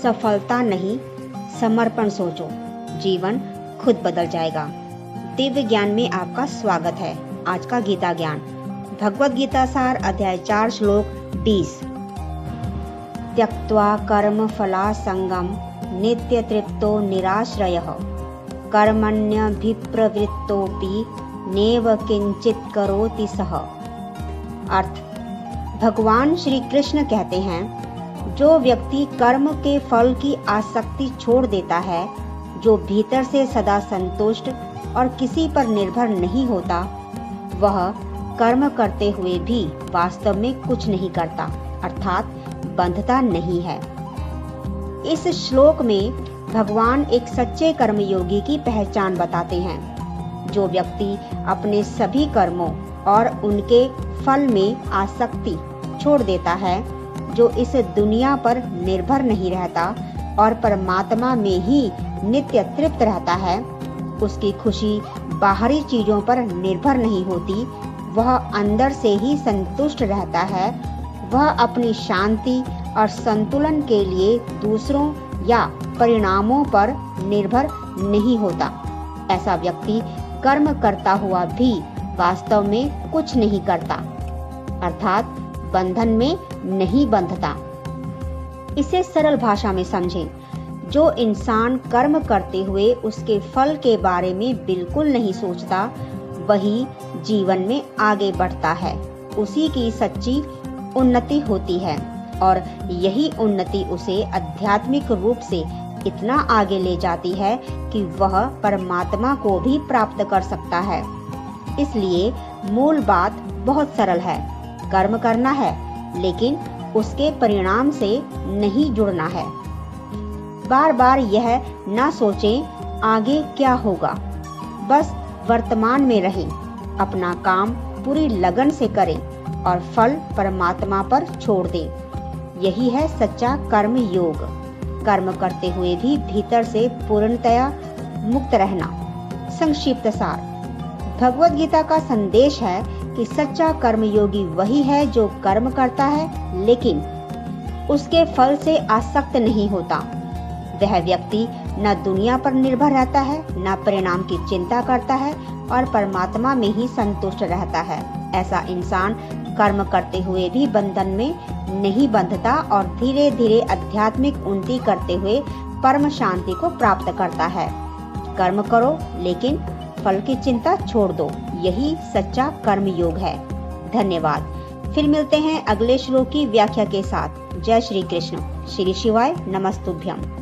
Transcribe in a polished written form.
सफलता नहीं, समर्पण सोचो, जीवन खुद बदल जाएगा। दिव्य ज्ञान में आपका स्वागत है। आज का गीता ज्ञान, भगवद गीता सार, अध्याय 4, श्लोक 20। त्यक्त्वा कर्म फलासंगम नित्य तृप्तो निराश्रयः कर्मण्यभिप्रवृत्तोपि नेव किंचित करोति सः। अर्थ, भगवान श्री कृष्ण कहते हैं, जो व्यक्ति कर्म के फल की आसक्ति छोड़ देता है, जो भीतर से सदा संतुष्ट और किसी पर निर्भर नहीं होता, वह कर्म करते हुए भी वास्तव में कुछ नहीं करता, अर्थात बंधता नहीं है। इस श्लोक में भगवान एक सच्चे कर्मयोगी की पहचान बताते हैं। जो व्यक्ति अपने सभी कर्मों और उनके फल में आसक्ति छोड़ देता है, जो इस दुनिया पर निर्भर नहीं रहता और परमात्मा में ही नित्य तृप्त रहता है, उसकी खुशी बाहरी चीजों पर निर्भर नहीं होती, वह अंदर से ही संतुष्ट रहता है, वह अपनी शांति और संतुलन के लिए दूसरों या परिणामों पर निर्भर नहीं होता। ऐसा व्यक्ति कर्म करता हुआ भी वास्तव में कुछ नहीं करता, अर्थात बंधन में नहीं बंधता। इसे सरल भाषा में समझें। जो इंसान कर्म करते हुए उसके फल के बारे में बिल्कुल नहीं सोचता, वही जीवन में आगे बढ़ता है। उसी की सच्ची उन्नति होती है और यही उन्नति उसे आध्यात्मिक रूप से इतना आगे ले जाती है कि वह परमात्मा को भी प्राप्त कर सकता है। इसलिए मूल बात बहुत सरल है। कर्म करना है, लेकिन उसके परिणाम से नहीं जुड़ना है। बार बार यह ना सोचें आगे क्या होगा, बस वर्तमान में रहें, अपना काम पूरी लगन से करें और फल परमात्मा पर छोड़ दें। यही है सच्चा कर्म योग। कर्म करते हुए भी भीतर से पूर्णतया मुक्त रहना। संक्षिप्त सार, भगवद गीता का संदेश है कि सच्चा कर्मयोगी वही है जो कर्म करता है, लेकिन उसके फल से आसक्त नहीं होता। वह व्यक्ति न दुनिया पर निर्भर रहता है, न परिणाम की चिंता करता है और परमात्मा में ही संतुष्ट रहता है। ऐसा इंसान कर्म करते हुए भी बंधन में नहीं बंधता और धीरे धीरे आध्यात्मिक उन्नति करते हुए परम शांति को प्राप्त करता है। कर्म करो, लेकिन फल की चिंता छोड़ दो। यही सच्चा कर्म योग है। धन्यवाद। फिर मिलते हैं अगले श्लोक की व्याख्या के साथ। जय श्री कृष्ण। श्री शिवाय नमस्तुभ्यम।